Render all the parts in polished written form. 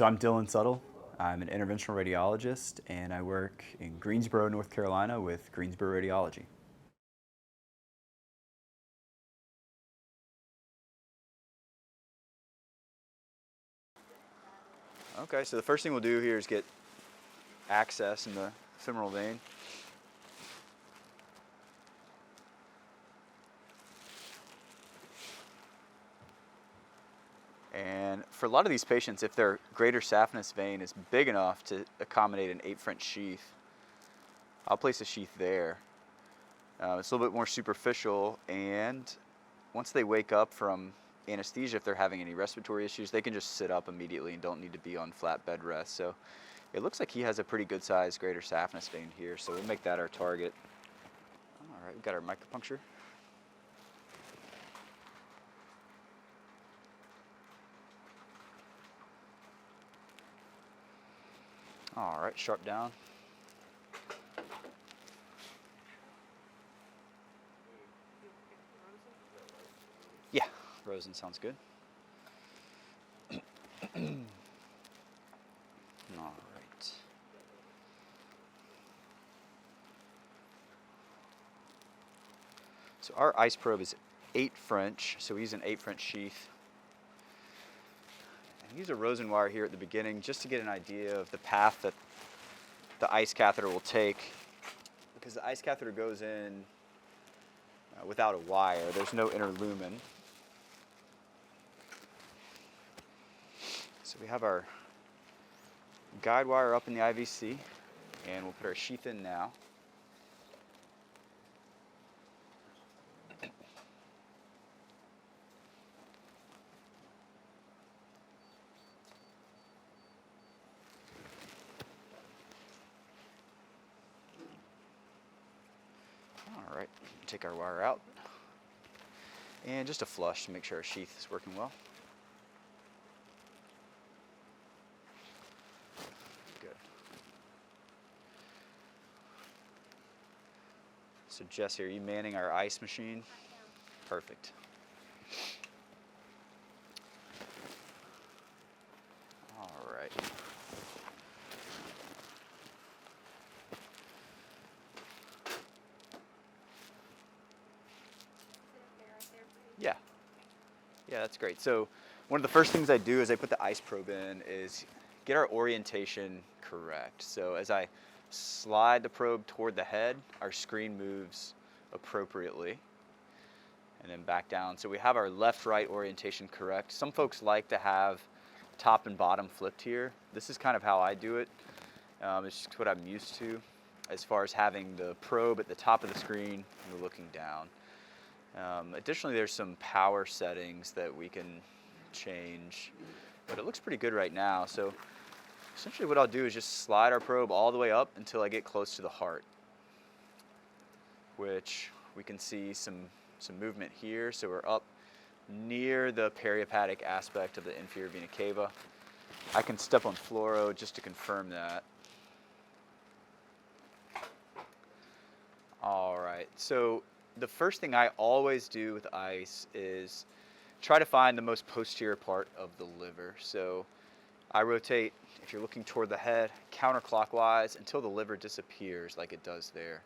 So I'm Dylan Suttle. I'm an interventional radiologist, and I work in Greensboro, North Carolina with Greensboro Radiology. Okay, so the first thing we'll do here is get access in the femoral vein. And for a lot of these patients, if their greater saphenous vein is big enough to accommodate an 8 French sheath, I'll place a sheath there. It's a little bit more superficial, and once they wake up from anesthesia, if they're having any respiratory issues, they can just sit up immediately and don't need to be on flat bed rest. So it looks like he has a pretty good sized greater saphenous vein here, so we'll make that our target. All right, we've got our micropuncture. All right, sharp down. Yeah, Rosen sounds good. All right. So our ice probe is 8 French, so we use an 8 French sheath. And use a Rosen wire here at the beginning just to get an idea of the path that the ice catheter will take, because the ice catheter goes in without a wire. There's no inner lumen. So we have our guide wire up in the IVC, and we'll put our sheath in now. All right, take our wire out, and just a flush to make sure our sheath is working well. Good. So Jesse, are you manning our ice machine? Perfect. All right. Yeah. Yeah, that's great. So one of the first things I do as I put the ice probe in is get our orientation correct. So as I slide the probe toward the head, our screen moves appropriately, and then back down. So we have our left-right orientation correct. Some folks like to have top and bottom flipped here. This is kind of how I do it. It's just what I'm used to, as far as having the probe at the top of the screen and we're looking down. Additionally, there's some power settings that we can change, but it looks pretty good right now. So essentially what I'll do is just slide our probe all the way up until I get close to the heart, which we can see some movement here. So we're up near the perihepatic aspect of the inferior vena cava. I can step on fluoro just to confirm that. All right, so the first thing I always do with ice is try to find the most posterior part of the liver. So I rotate, if you're looking toward the head, counterclockwise until the liver disappears like it does there.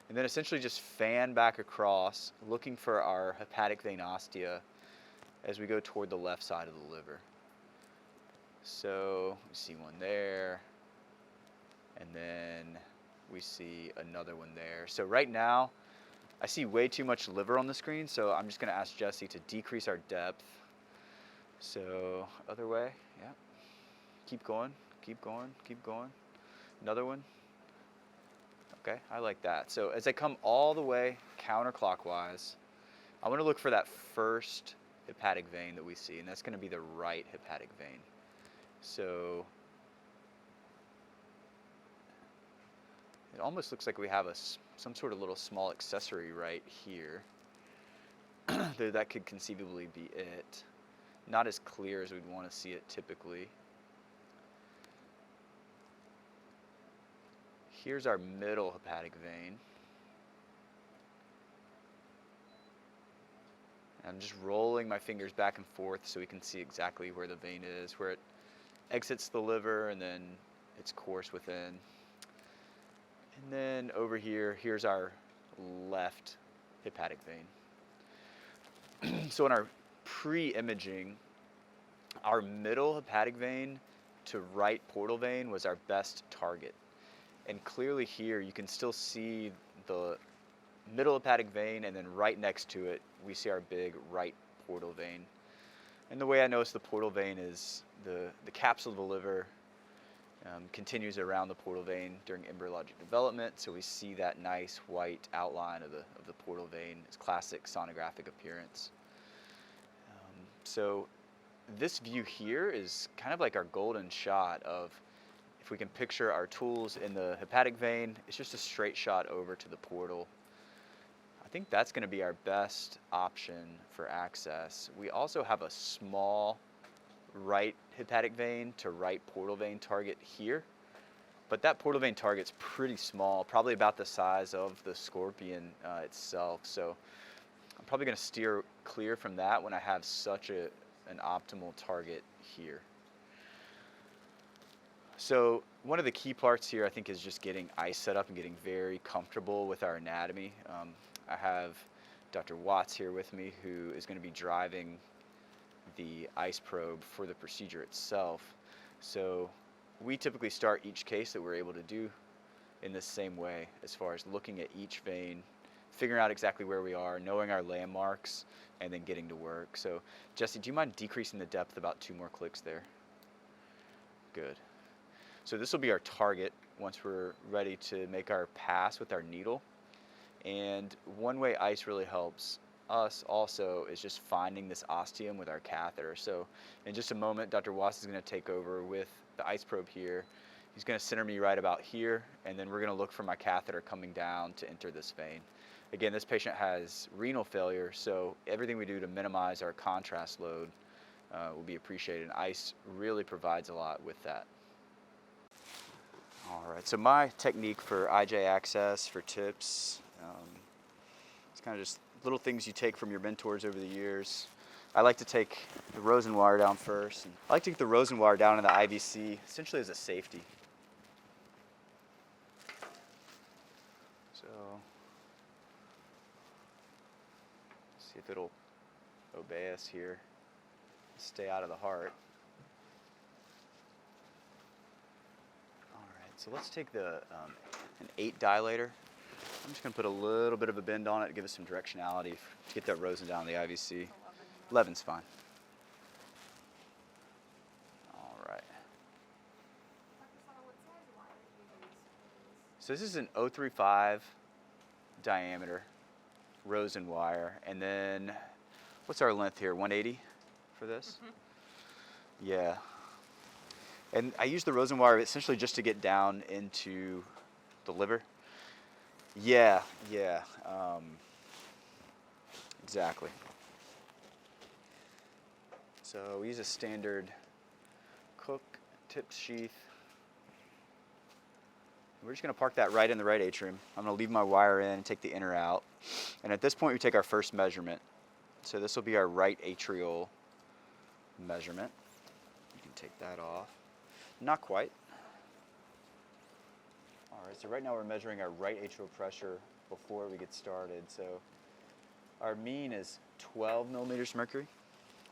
And then essentially just fan back across, looking for our hepatic veinostia as we go toward the left side of the liver. So we see one there, and then we see another one there. So right now, I see way too much liver on the screen, so I'm just gonna ask Jesse to decrease our depth. So other way, yeah. Keep going, keep going, keep going. Another one. Okay, I like that. So as I come all the way counterclockwise, I want to look for that first hepatic vein that we see, and that's going to be the right hepatic vein. So it almost looks like we have some sort of little small accessory right here. That could conceivably be it. Not as clear as we'd want to see it typically. Here's our middle hepatic vein. I'm just rolling my fingers back and forth so we can see exactly where the vein is, where it exits the liver and then its course within. And then over here, here's our left hepatic vein. So in our pre-imaging, our middle hepatic vein to right portal vein was our best target. And clearly here you can still see the middle hepatic vein, and then right next to it we see our big right portal vein. And the way I notice the portal vein is the capsule of the liver continues around the portal vein during embryologic development, so we see that nice white outline of the portal vein, its classic sonographic appearance. So this view here is kind of like our golden shot of, if we can picture our tools in the hepatic vein, it's just a straight shot over to the portal. I think that's going to be our best option for access. We also have a small right hepatic vein to right portal vein target here, but that portal vein target's pretty small, probably about the size of the scorpion itself. So I'm probably going to steer clear from that when I have such an optimal target here. So one of the key parts here, I think, is just getting ICE set up and getting very comfortable with our anatomy. I have Dr. Watts here with me, who is going to be driving the ICE probe for the procedure itself. So we typically start each case that we're able to do in the same way, as far as looking at each vein, figuring out exactly where we are, knowing our landmarks, and then getting to work. So Jesse, do you mind decreasing the depth about 2 more clicks there? Good. So this will be our target once we're ready to make our pass with our needle. And one way ICE really helps us also is just finding this ostium with our catheter. So in just a moment, Dr. Watts is going to take over with the ICE probe here. He's going to center me right about here, and then we're going to look for my catheter coming down to enter this vein. Again, this patient has renal failure, so everything we do to minimize our contrast load will be appreciated, and ICE really provides a lot with that. All right, so my technique for IJ access, for tips, it's kind of just little things you take from your mentors over the years. I like to take the Rosen wire down first. And I like to get the Rosen wire down in the IVC, essentially as a safety. So, see if it'll obey us here. Stay out of the heart. All right, so let's take the an 8 dilator. I'm just going to put a little bit of a bend on it to give us some directionality to get that Rosen down the IVC. 11's fine. All right. So this is an 035 diameter Rosen wire, and then what's our length here? 180 for this? Mm-hmm. Yeah. And I use the Rosen wire essentially just to get down into the liver. Yeah, exactly. So we use a standard Cook tipped sheath. We're just going to park that right in the right atrium. I'm going to leave my wire in and take the inner out. And at this point we take our first measurement. So this will be our right atrial measurement. You can take that off. Not quite. All right, so right now we're measuring our right atrial pressure before we get started. So our mean is 12 millimeters mercury,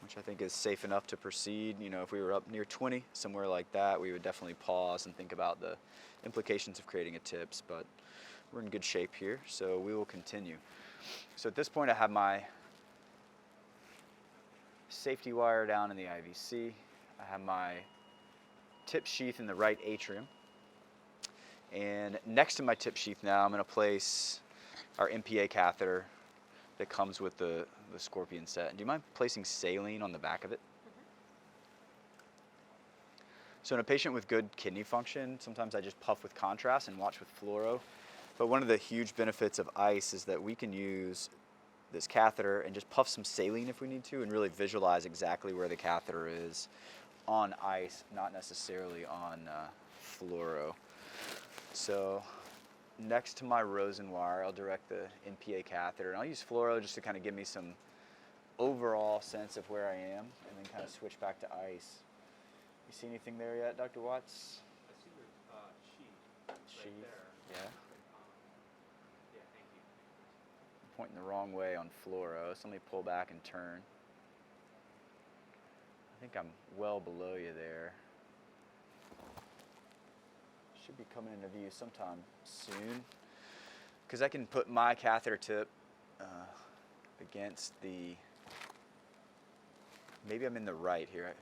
which I think is safe enough to proceed. You know, if we were up near 20, somewhere like that, we would definitely pause and think about the implications of creating a TIPS, but we're in good shape here, so we will continue. So at this point I have my safety wire down in the IVC. I have my tip sheath in the right atrium. And next to my tip sheath now, I'm going to place our MPA catheter that comes with the Scorpion set. Do you mind placing saline on the back of it? Mm-hmm. So in a patient with good kidney function, sometimes I just puff with contrast and watch with fluoro. But one of the huge benefits of ICE is that we can use this catheter and just puff some saline if we need to, and really visualize exactly where the catheter is on ICE, not necessarily on fluoro. So next to my Rosen wire, I'll direct the MPA catheter, and I'll use fluoro just to kind of give me some overall sense of where I am, and then kind of switch back to ICE. You see anything there yet, Dr. Watts? I see the sheath right there. Yeah. Yeah, thank you. I'm pointing the wrong way on fluoro, so let me pull back and turn. I think I'm well below you there. Should be coming into view sometime soon. Because I can put my catheter tip against the, maybe I'm in the right here,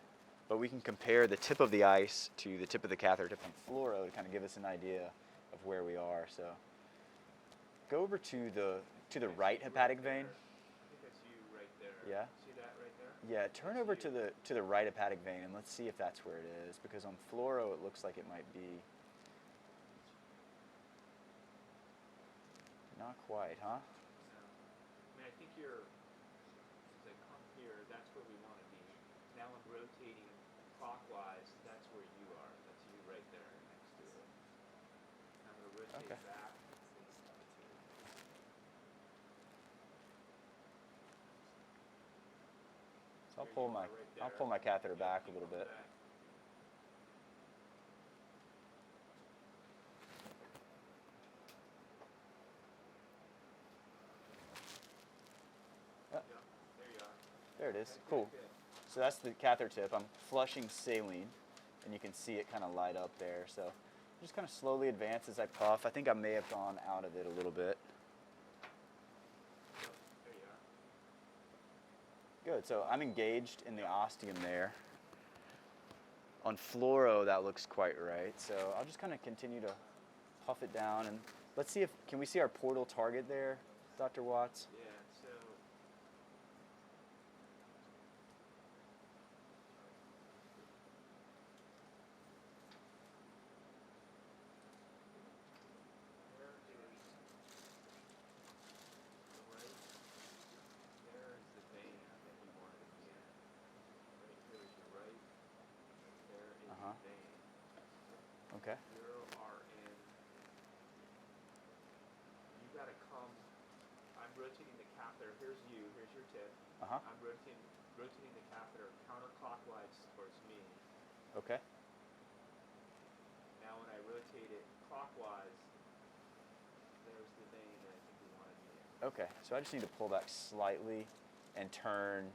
but we can compare the tip of the ice to the tip of the catheter tip on fluoro to kind of give us an idea of where we are. So go over to the right hepatic vein. I think that's you right there. Yeah. See that right there? Yeah, turn over to the right hepatic vein and let's see if that's where it is, because on fluoro it looks like it might be. Not quite, huh? No. I mean, I think as I come here, that's where we want to be. Now I'm rotating clockwise, that's where you are. That's you right there next to it. I'm going to rotate Okay. back. So I'll pull my catheter back a little bit. There it is. Cool. So that's the catheter tip. I'm flushing saline, and you can see it kind of light up there. So just kind of slowly advance as I puff. I think I may have gone out of it a little bit. There you are. Good. So I'm engaged in the ostium there. On fluoro, that looks quite right. So I'll just kind of continue to puff it down, and let's see can we see our portal target there, Dr. Watts? Yeah, so there is the right, there is the vein that you wanted to be in. Right here is your right, there is the vein. Okay. You are in, you gotta come, I'm rotating the catheter, here's your tip. I'm rotating the catheter counterclockwise towards me. Okay. Now when I rotate it clockwise, there's the vein that I think we want to be in. Okay. So I just need to pull back slightly and turn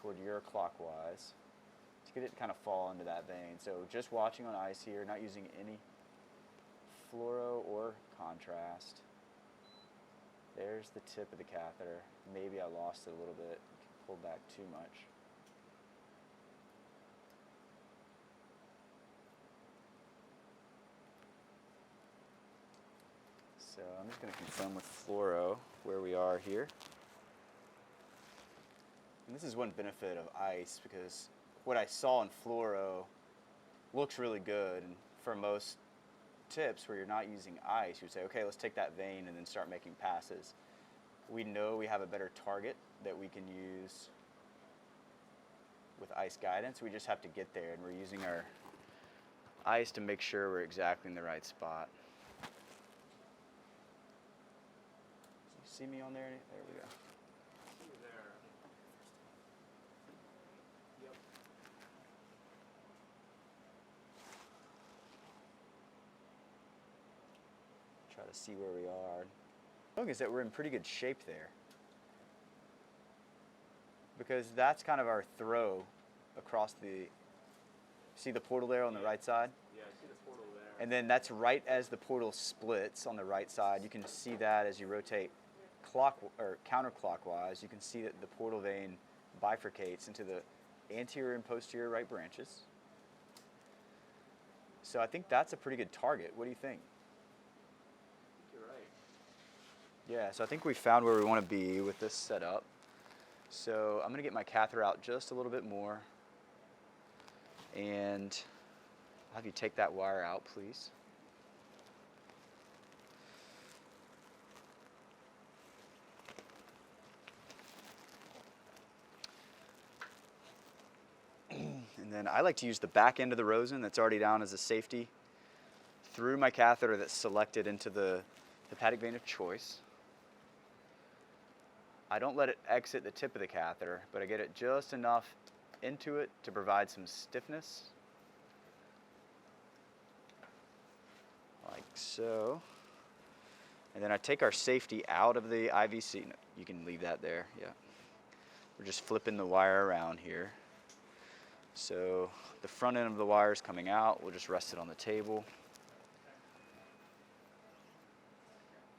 toward your clockwise to get it to kind of fall into that vein. So just watching on ice here, not using any fluoro or contrast. There's the tip of the catheter. Maybe I lost it a little bit, pulled back too much. So I'm just going to confirm with fluoro where we are here. And this is one benefit of ice, because what I saw in fluoro looks really good. And for most tips where you're not using ice, you would say, okay, let's take that vein and then start making passes. We know we have a better target that we can use with ice guidance. We just have to get there, and we're using our ice to make sure we're exactly in the right spot. You see me on there? There we go. See you there. Yep. Try to see where we are. The thing is that we're in pretty good shape there, because that's kind of our throw across the, see the portal there on the right side? Yeah, I see the portal there. And then that's right as the portal splits on the right side. You can see that as you rotate counterclockwise. You can see that the portal vein bifurcates into the anterior and posterior right branches. So I think that's a pretty good target. What do you think? You're right. Yeah, so I think we found where we want to be with this setup. So I'm going to get my catheter out just a little bit more, and I'll have you take that wire out, please. And then I like to use the back end of the rosin that's already down as a safety through my catheter that's selected into the hepatic vein of choice. I don't let it exit the tip of the catheter, but I get it just enough into it to provide some stiffness, like so. And then I take our safety out of the IVC. No, you can leave that there, yeah. We're just flipping the wire around here. So the front end of the wire is coming out. We'll just rest it on the table.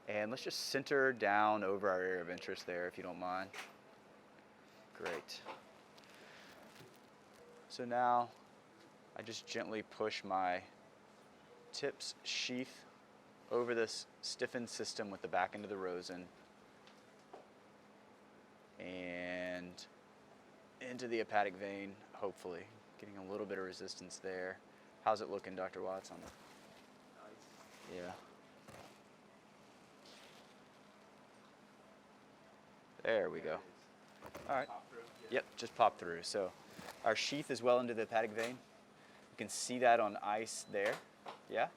And let's just center down over our area of interest there, if you don't mind. Great. So now I just gently push my tips sheath over this stiffened system with the back end of the rosin and into the hepatic vein, hopefully. Getting a little bit of resistance there. How's it looking, Dr. Watts? On the... Yeah. There we go. All right. Yep, just pop through. So our sheath is well into the hepatic vein. You can see that on ice there. Yeah?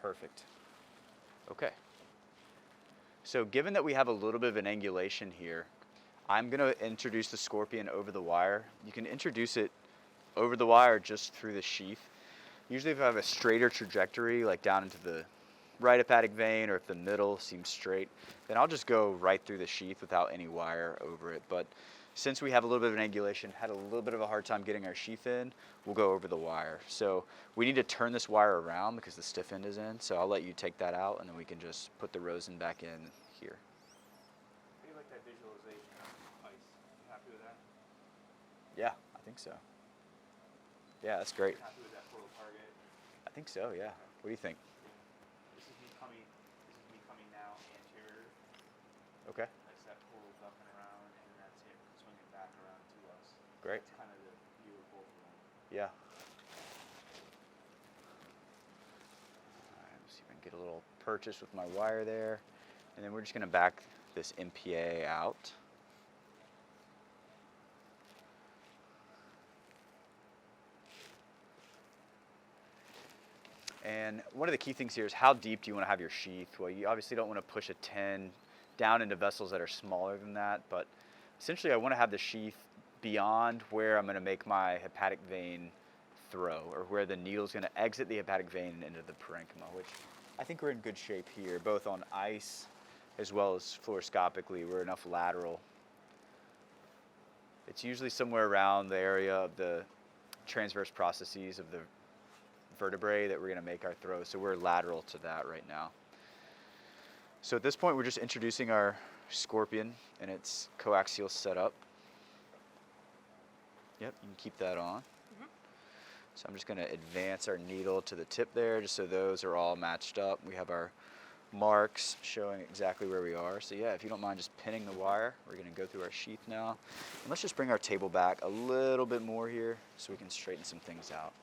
Perfect. Okay. So given that we have a little bit of an angulation here, I'm going to introduce the scorpion over the wire. You can introduce it over the wire just through the sheath. Usually if I have a straighter trajectory, like down into the right hepatic vein, or if the middle seems straight, then I'll just go right through the sheath without any wire over it. But since we have a little bit of an angulation, had a little bit of a hard time getting our sheath in, we'll go over the wire. So we need to turn this wire around because the stiff end is in. So I'll let you take that out and then we can just put the rosin back in here. How do you like that visualization of ice? You happy with that? Yeah, I think so. Yeah, that's great. Happy with that portal target? I think so, yeah. What do you think? This is me coming now anterior. Okay. That's that portal's up and around, and that's it swinging back around to us. Great. That's kind of the view of both of them. Yeah. All right, let's see if I can get a little purchase with my wire there. And then we're just going to back this MPA out. And one of the key things here is how deep do you want to have your sheath? Well, you obviously don't want to push a 10 down into vessels that are smaller than that, but essentially I want to have the sheath beyond where I'm going to make my hepatic vein throw, or where the needle is going to exit the hepatic vein and into the parenchyma, which I think we're in good shape here, both on ice as well as fluoroscopically. We're enough lateral. It's usually somewhere around the area of the transverse processes of the vertebrae that we're going to make our throw, so we're lateral to that right now. So at this point we're just introducing our scorpion and its coaxial setup. Yep, you can keep that on. So I'm just going to advance our needle to the tip there just so those are all matched up. We have our marks showing exactly where we are. So yeah, if you don't mind just pinning the wire, we're going to go through our sheath now. And let's just bring our table back a little bit more here so we can straighten some things out.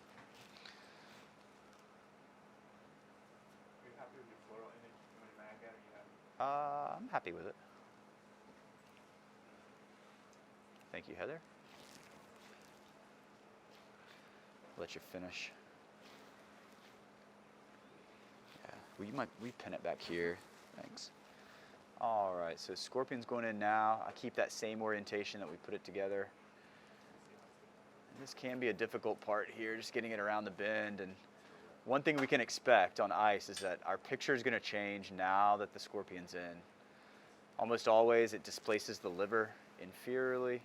Are you happy with your floral image? You want to mag at it? Or you happy? I'm happy with it. Thank you, Heather. Let you finish. Yeah, we pin it back here. Thanks. All right, so scorpion's going in now. I keep that same orientation that we put it together. And this can be a difficult part here, just getting it around the bend. And one thing we can expect on ice is that our picture is going to change now that the scorpion's in. Almost always it displaces the liver inferiorly.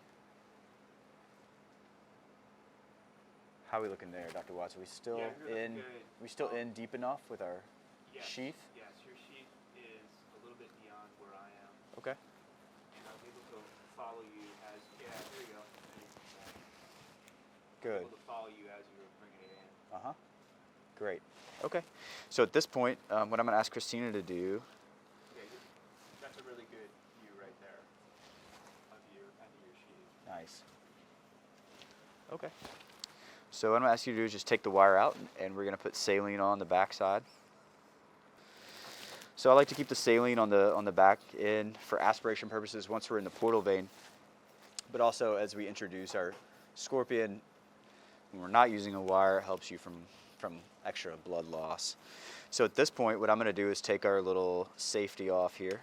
How are we looking there, Dr. Watts? Are we still in? We still in deep enough with our sheath? Yes, your sheath is a little bit beyond where I am. Okay. And I'm able to follow you as, there you go. Good. I'm able to follow you as you were bringing it in. Uh-huh. Great. Okay. So at this point, what I'm going to ask Christina to do. Okay, that's a really good view right there of your sheath. Nice. Okay. So what I'm going to ask you to do is just take the wire out, and we're going to put saline on the back side. So I like to keep the saline on the back end for aspiration purposes once we're in the portal vein, but also as we introduce our scorpion, when we're not using a wire, it helps you from extra blood loss. So at this point, what I'm going to do is take our little safety off here.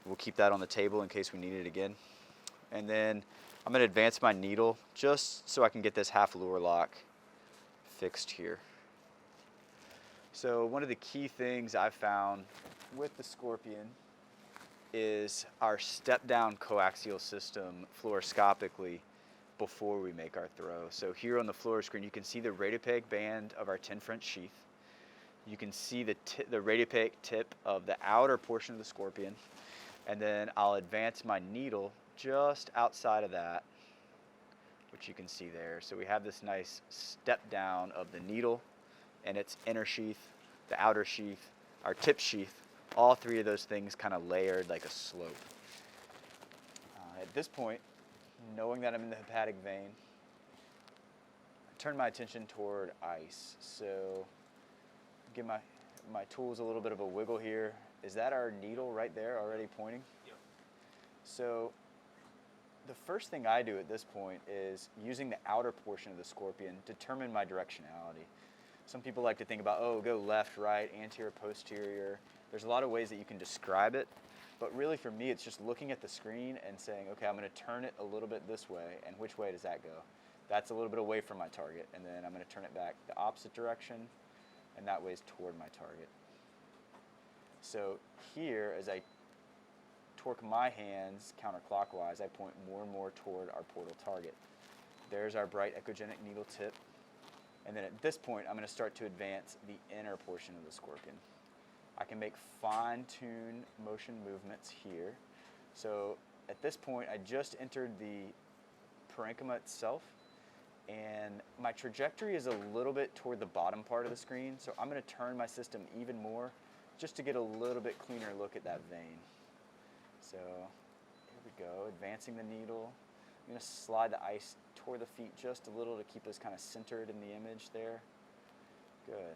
We'll keep that on the table in case we need it again. And then I'm going to advance my needle just so I can get this half luer lock fixed here. So one of the key things I've found with the Scorpion is our step down coaxial system fluoroscopically before we make our throw. So here on the fluoro screen you can see the radiopaque band of our 10 French sheath. You can see the radiopaque tip of the outer portion of the Scorpion, and then I'll advance my needle just outside of that, which you can see there. So we have this nice step down of the needle and its inner sheath, the outer sheath, our tip sheath, all three of those things kind of layered like a slope. At this point, knowing that I'm in the hepatic vein, I turn my attention toward ice. So give my tools a little bit of a wiggle here. Is that our needle right there already pointing? Yep. So the first thing I do at this point is, using the outer portion of the Scorpion, determine my directionality. Some people like to think about, oh, go left, right, anterior, posterior. There's a lot of ways that you can describe it, but really for me it's just looking at the screen and saying, okay, I'm going to turn it a little bit this way, and which way does that go? That's a little bit away from my target, and then I'm going to turn it back the opposite direction, and that way is toward my target. So here, as I torque my hands counterclockwise, I point more and more toward our portal target. There's our bright echogenic needle tip. And then at this point, I'm going to start to advance the inner portion of the Scorpion. I can make fine-tune motion movements here. So at this point, I just entered the parenchyma itself, and my trajectory is a little bit toward the bottom part of the screen, so I'm going to turn my system even more just to get a little bit cleaner look at that vein. So here we go, advancing the needle. I'm going to slide the ice toward the feet just a little to keep us kind of centered in the image there. Good.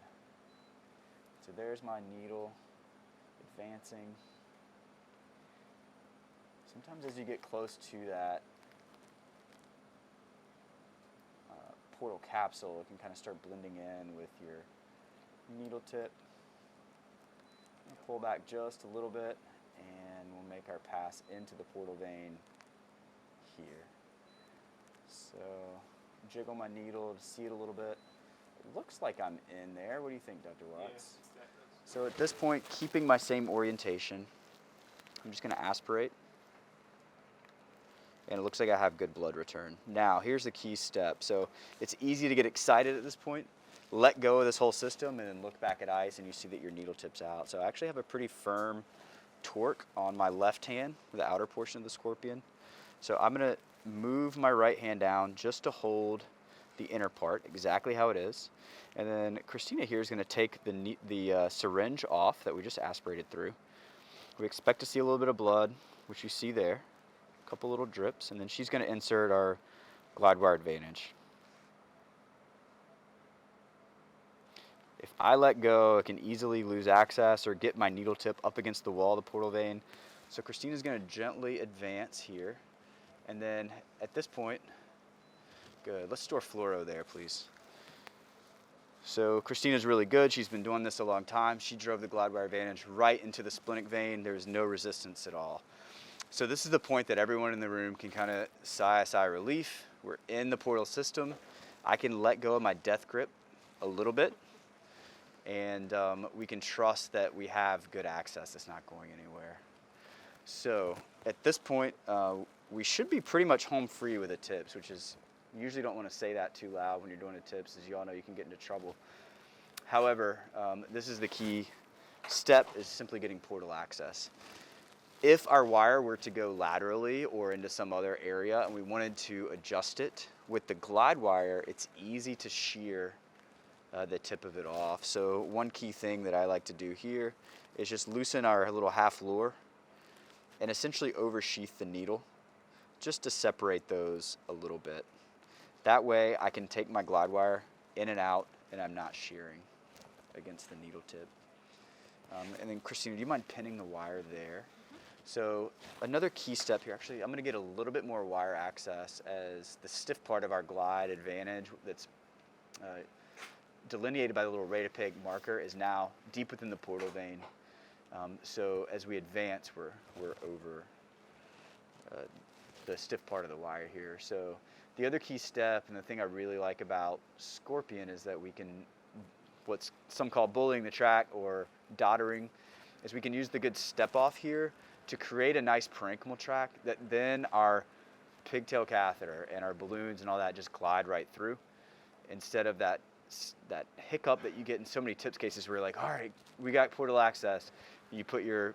So there's my needle advancing. Sometimes as you get close to that portal capsule, it can kind of start blending in with your needle tip. Pull back just a little bit, and we'll make our pass into the portal vein here. So jiggle my needle to see it a little bit. It looks like I'm in there. What do you think, Dr. Watts? Yeah, so at this point, keeping my same orientation, I'm just going to aspirate. And it looks like I have good blood return. Now, here's the key step. So it's easy to get excited at this point. Let go of this whole system and then look back at ice and you see that your needle tips out. So I actually have a pretty firm torque on my left hand, the outer portion of the Scorpion. So I'm going to move my right hand down just to hold the inner part exactly how it is. And then Christina here is going to take the syringe off that we just aspirated through. We expect to see a little bit of blood, which you see there. A couple little drips, and then she's going to insert our glide wire advantage. If I let go, it can easily lose access or get my needle tip up against the wall of the portal vein. So Christina's going to gently advance here, and then at this point, good. Let's store fluoro there, please. So Christina's really good. She's been doing this a long time. She drove the glide wire advantage right into the splenic vein. There's no resistance at all. So this is the point that everyone in the room can kind of sigh a sigh of relief. We're in the portal system. I can let go of my death grip a little bit, and we can trust that we have good access. It's not going anywhere. So at this point, we should be pretty much home free with the tips, which is, you usually don't want to say that too loud when you're doing the tips, as you all know you can get into trouble. However, this is the key step, is simply getting portal access. If our wire were to go laterally or into some other area and we wanted to adjust it, with the glide wire, it's easy to shear the tip of it off. So one key thing that I like to do here is just loosen our little half lure and essentially oversheath the needle just to separate those a little bit. That way I can take my glide wire in and out and I'm not shearing against the needle tip. And then Christina, do you mind pinning the wire there? So another key step here, actually I'm going to get a little bit more wire access as the stiff part of our glide advantage that's delineated by the little radiopaque marker is now deep within the portal vein. So as we advance, we're over the stiff part of the wire here. So the other key step, and the thing I really like about Scorpion, is that we can, what's some call bullying the track or doddering, is we can use the good step off here to create a nice parenchymal track that then our pigtail catheter and our balloons and all that just glide right through, instead of that hiccup that you get in so many TIPS cases where you're like, all right, we got portal access. You put your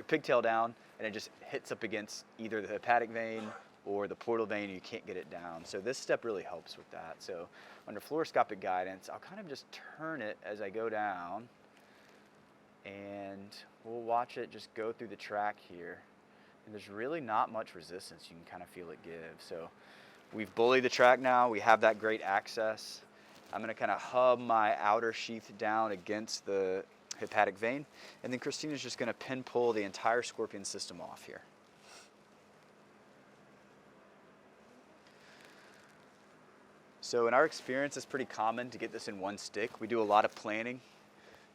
pigtail down and it just hits up against either the hepatic vein or the portal vein and you can't get it down. So this step really helps with that. So under fluoroscopic guidance, I'll kind of just turn it as I go down and we'll watch it just go through the track here. And there's really not much resistance. You can kind of feel it give. So we've bullied the track now. We have that great access. I'm going to kind of hub my outer sheath down against the hepatic vein. And then Christina's just going to pin pull the entire Scorpion system off here. So in our experience, it's pretty common to get this in one stick. We do a lot of planning.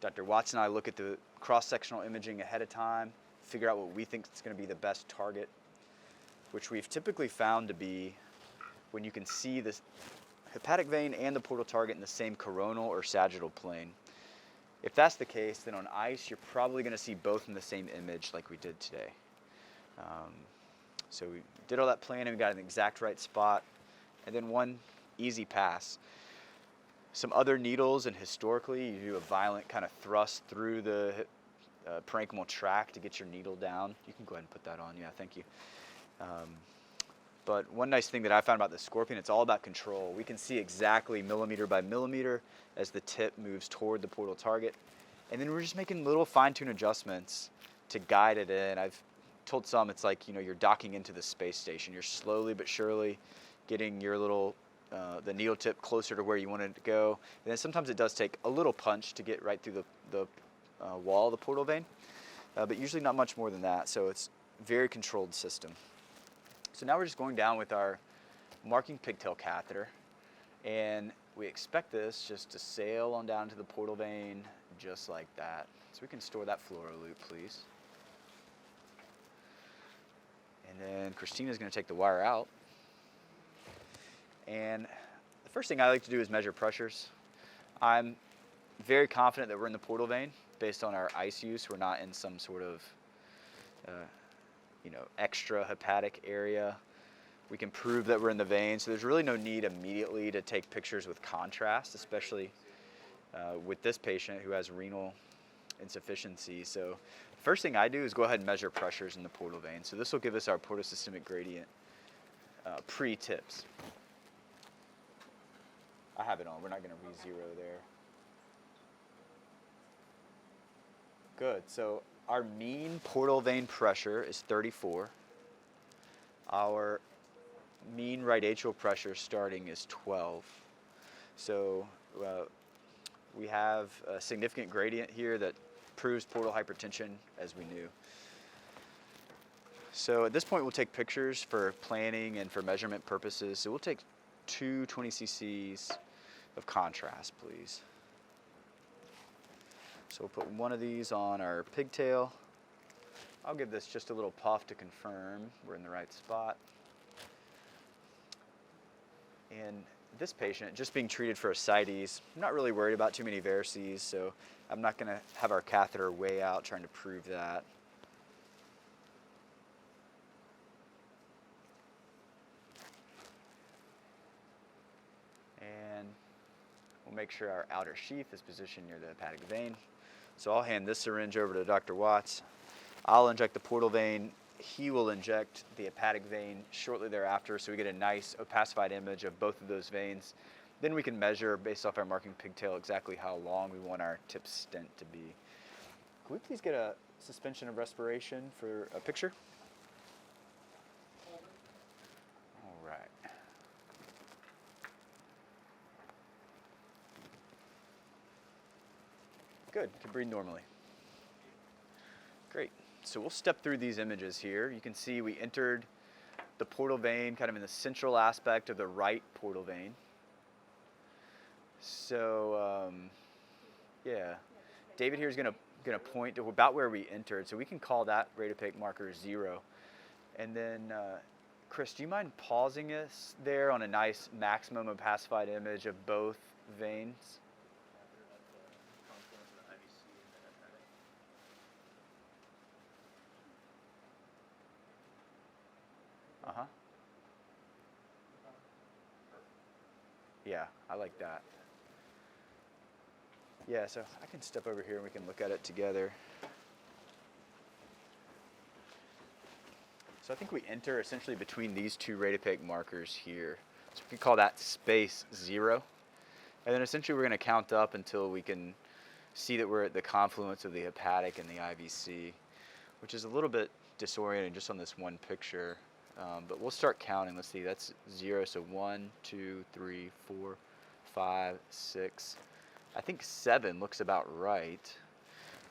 Dr. Watts and I look at the cross-sectional imaging ahead of time, figure out what we think is going to be the best target, which we've typically found to be when you can see the hepatic vein and the portal target in the same coronal or sagittal plane. If that's the case, then on ice, you're probably going to see both in the same image like we did today. So we did all that planning, we got an exact right spot, and then one easy pass. Some other needles, and historically, you do a violent kind of thrust through the parenchymal tract to get your needle down. You can go ahead and put that on, yeah, thank you. But one nice thing that I found about the Scorpion, it's all about control. We can see exactly millimeter by millimeter as the tip moves toward the portal target. And then we're just making little fine-tune adjustments to guide it in. I've told some it's like, you know, you're docking into the space station. You're slowly but surely getting your little, the needle tip closer to where you want it to go. And then sometimes it does take a little punch to get right through the wall of the portal vein, but usually not much more than that. So it's a very controlled system. So now we're just going down with our marking pigtail catheter, and we expect this just to sail on down to the portal vein just like that. So we can store that fluoro loop, please. And then Christina's going to take the wire out. And the first thing I like to do is measure pressures. I'm very confident that we're in the portal vein based on our ice use. We're not in some sort of extra hepatic area. We can prove that we're in the vein, so there's really no need immediately to take pictures with contrast, especially with this patient who has renal insufficiency. So the first thing I do is go ahead and measure pressures in the portal vein. So this will give us our portosystemic gradient pre-tips. I have it on. We're not going to re-zero there. Good. So our mean portal vein pressure is 34. Our mean right atrial pressure starting is 12. So we have a significant gradient here that proves portal hypertension as we knew. So at this point we'll take pictures for planning and for measurement purposes. So we'll take 2 20 cc's of contrast, please. So we'll put one of these on our pigtail. I'll give this just a little puff to confirm we're in the right spot. And this patient, just being treated for ascites, I'm not really worried about too many varices, so I'm not going to have our catheter way out trying to prove that. And we'll make sure our outer sheath is positioned near the hepatic vein. So I'll hand this syringe over to Dr. Watts. I'll inject the portal vein. He will inject the hepatic vein shortly thereafter, so we get a nice opacified image of both of those veins. Then we can measure, based off our marking pigtail, exactly how long we want our tip stent to be. Can we please get a suspension of respiration for a picture? All right. Good, you can breathe normally. Great. So we'll step through these images here. You can see we entered the portal vein kind of in the central aspect of the right portal vein. So, yeah. David here is going to going to point to about where we entered. So we can call that radiopaque marker 0. And then, Chris, do you mind pausing us there on a nice maximum opacified image of both veins? Uh-huh. Yeah, I like that. Yeah, so I can step over here and we can look at it together. So I think we enter essentially between these two radiopaque markers here. So we can call that space 0. And then essentially we're going to count up until we can see that we're at the confluence of the hepatic and the IVC, which is a little bit disorienting just on this one picture. But we'll start counting. Let's see, that's 0. So 1, 2, 3, 4, 5, 6. I think 7 looks about right.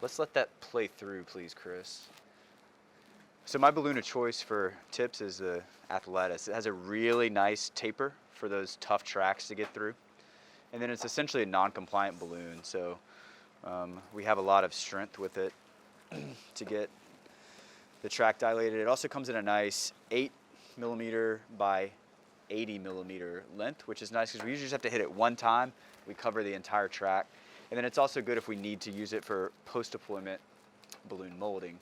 Let's let that play through, please, Chris. So my balloon of choice for tips is the Athletis. It has a really nice taper for those tough tracks to get through. And then it's essentially a non-compliant balloon, so we have a lot of strength with it to get the track dilated. It also comes in a nice 8mm by 80mm length, which is nice because we usually just have to hit it one time. We cover the entire track. And then it's also good if we need to use it for post-deployment balloon molding.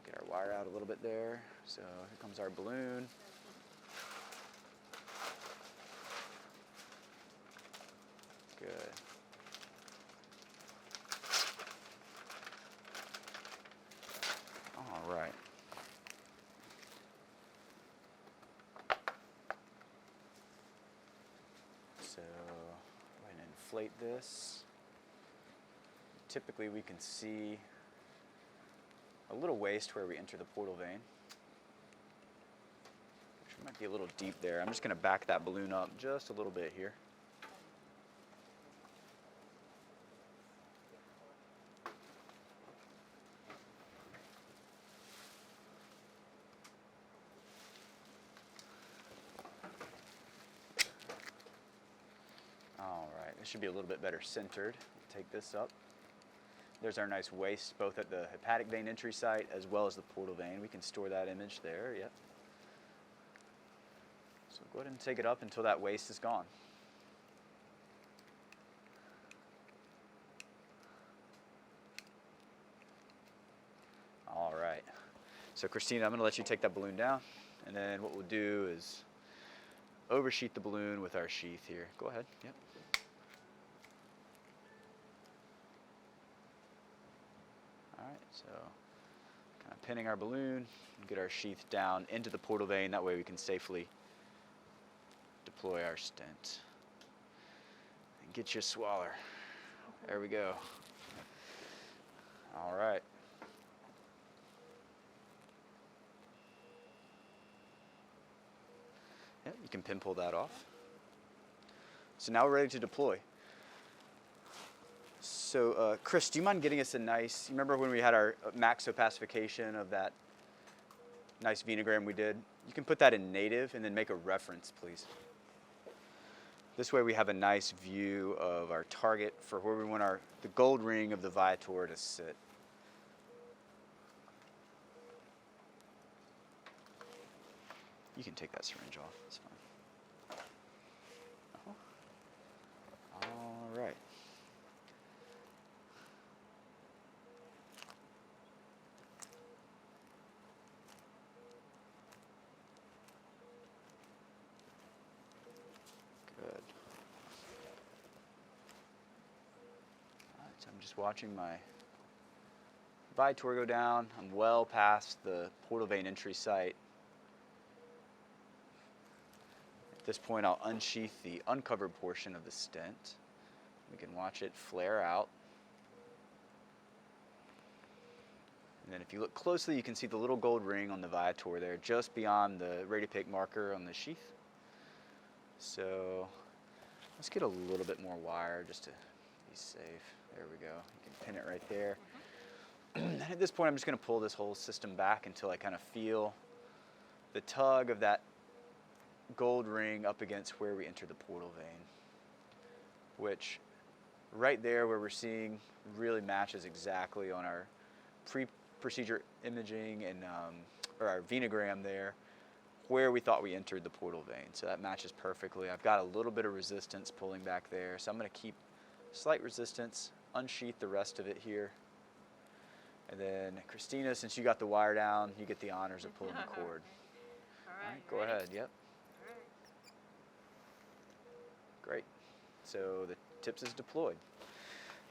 Get our wire out a little bit there. So here comes our balloon. Good. All right. So go ahead and inflate this. Typically we can see a little waste where we enter the portal vein, which might be a little deep there. I'm just going to back that balloon up just a little bit here. All right, this should be a little bit better centered. We'll take this up. There's our nice waist, both at the hepatic vein entry site as well as the portal vein. We can store that image there, yep. So go ahead and take it up until that waist is gone. All right. So Christina, I'm going to let you take that balloon down, and then what we'll do is oversheath the balloon with our sheath here. Go ahead, yep. All right, so kind of pinning our balloon and get our sheath down into the portal vein. That way we can safely deploy our stent. And get you a swaller. There we go. All right. Yeah, you can pin pull that off. So now we're ready to deploy. So Chris, do you mind getting us a nice, you remember when we had our max opacification of that nice venogram we did? You can put that in native and then make a reference, please. This way we have a nice view of our target for where we want the gold ring of the Viator to sit. You can take that syringe off, it's fine. All right. Good. All right, so I'm just watching my Viator go down. I'm well past the portal vein entry site. At this point, I'll unsheath the uncovered portion of the stent. We can watch it flare out. And then if you look closely, you can see the little gold ring on the Viator there, just beyond the radiopaque marker on the sheath. So let's get a little bit more wire just to be safe. There we go. You can pin it right there. And at this point, I'm just going to pull this whole system back until I kind of feel the tug of that gold ring up against where we enter the portal vein. which right there where we're seeing really matches exactly on our pre-procedure imaging and or our venogram there, where we thought we entered the portal vein. So that matches perfectly. I've got a little bit of resistance pulling back there, so I'm going to keep slight resistance, unsheath the rest of it here. And then Christina, since you got the wire down, you get the honors of pulling the cord. All right, Go ready? ahead, yep. All right. Great. So the TIPS is deployed.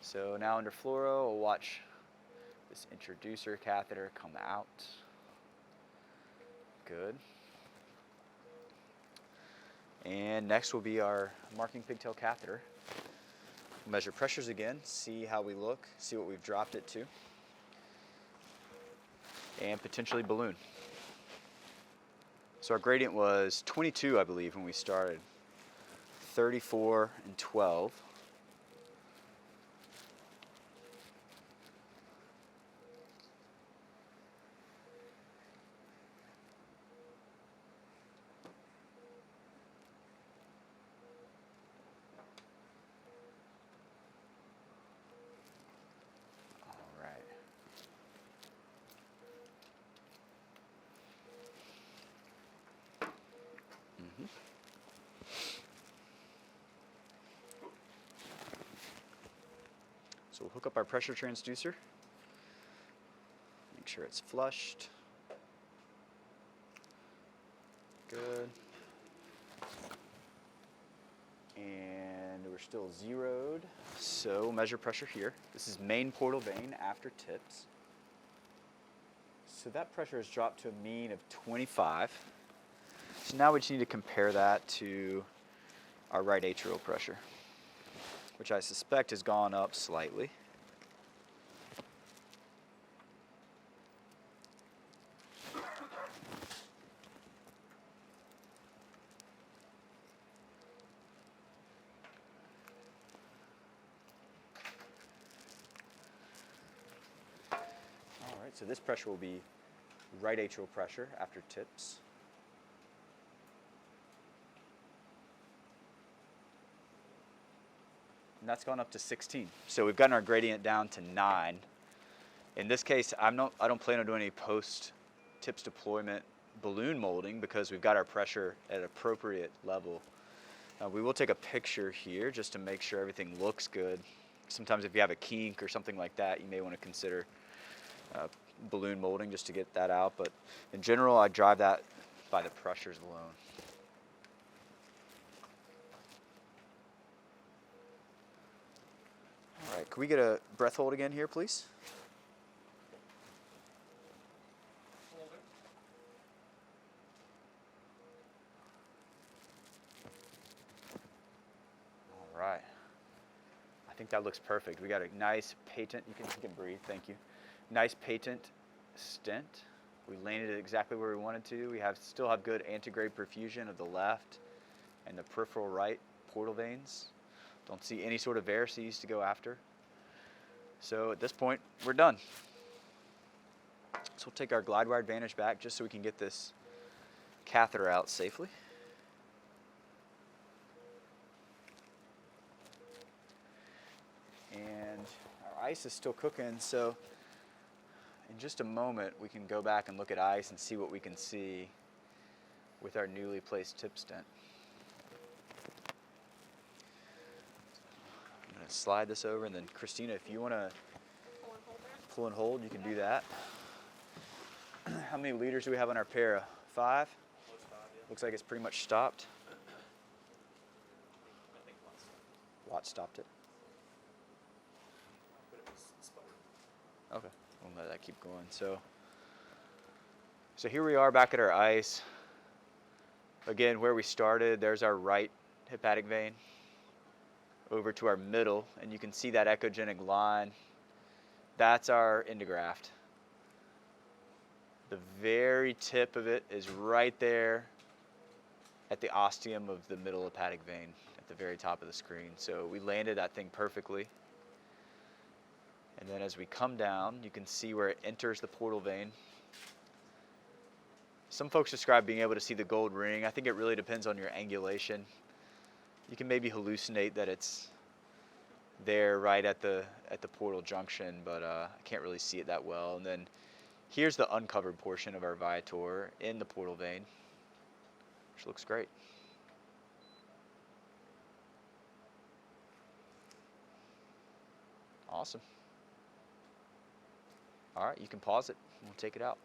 So now under fluoro, we'll watch this introducer catheter come out. Good. And next will be our marking pigtail catheter. Measure pressures again, see how we look, see what we've dropped it to, and potentially balloon. So our gradient was 22, I believe, when we started. 34 and 12. So we'll hook up our pressure transducer. Make sure it's flushed. Good. And we're still zeroed. So measure pressure here. This is main portal vein after TIPS. So that pressure has dropped to a mean of 25. So now we just need to compare that to our right atrial pressure, which I suspect has gone up slightly. All right, so this pressure will be right atrial pressure after TIPS. And that's gone up to 16. So we've gotten our gradient down to 9. In this case, I don't plan on doing any post-TIPS deployment balloon molding because we've got our pressure at an appropriate level. We will take a picture here just to make sure everything looks good. Sometimes if you have a kink or something like that, you may want to consider balloon molding just to get that out. But in general, I drive that by the pressures alone. All right, can we get a breath hold again here, please? All right. I think that looks perfect. We got a nice patent, you can breathe, thank you. Nice patent stent. We landed it exactly where we wanted to. We still have good antegrade perfusion of the left and the peripheral right portal veins. Don't see any sort of varices to go after. So at this point, we're done. So we'll take our glide wire advantage back just so we can get this catheter out safely. And our ice is still cooking, so in just a moment we can go back and look at ice and see what we can see with our newly placed tip stent. I'm going to slide this over, and then Christina, if you want to pull and hold, you can do that. How many liters do we have on our para? 5? Looks like it's pretty much stopped. Watt stopped it. Okay, we'll let that keep going. So here we are back at our ice. Again, where we started, there's our right hepatic vein over to our middle, and you can see that echogenic line. That's our endograft. The very tip of it is right there at the ostium of the middle hepatic vein at the very top of the screen. So we landed that thing perfectly. And then as we come down, you can see where it enters the portal vein. Some folks describe being able to see the gold ring. I think it really depends on your angulation. You can maybe hallucinate that it's there right at the portal junction, but I can't really see it that well. And then here's the uncovered portion of our Viator in the portal vein, which looks great. Awesome. All right, you can pause it. We'll take it out.